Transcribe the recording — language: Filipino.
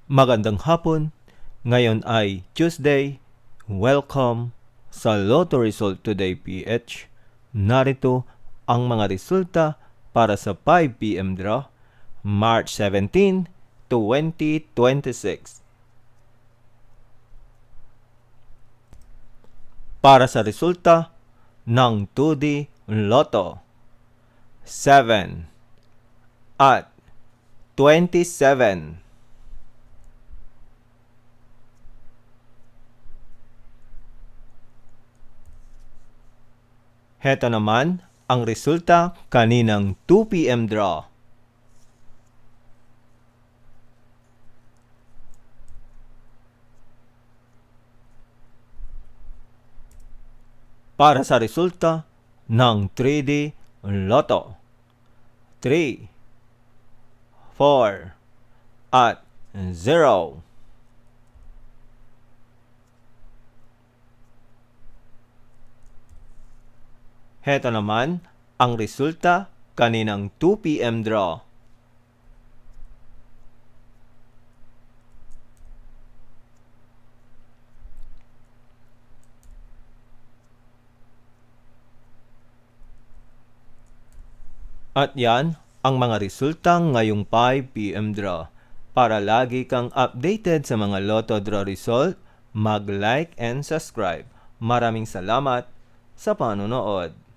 Magandang hapon. Ngayon ay Tuesday. Welcome sa Lotto Result Today PH. Narito ang mga resulta para sa 5 PM draw, March 17, 2026. Para sa resulta ng 2D Lotto, 7 at 27. Heto naman ang resulta kaninang 2 PM draw. Para sa resulta ng 3D Lotto, 3, 4 at 0. Heto naman ang resulta kaninang 2 PM draw. At yan ang mga resulta ngayong 5 PM draw. Para lagi kang updated sa mga Lotto draw result, mag-like and subscribe. Maraming salamat sa panonood.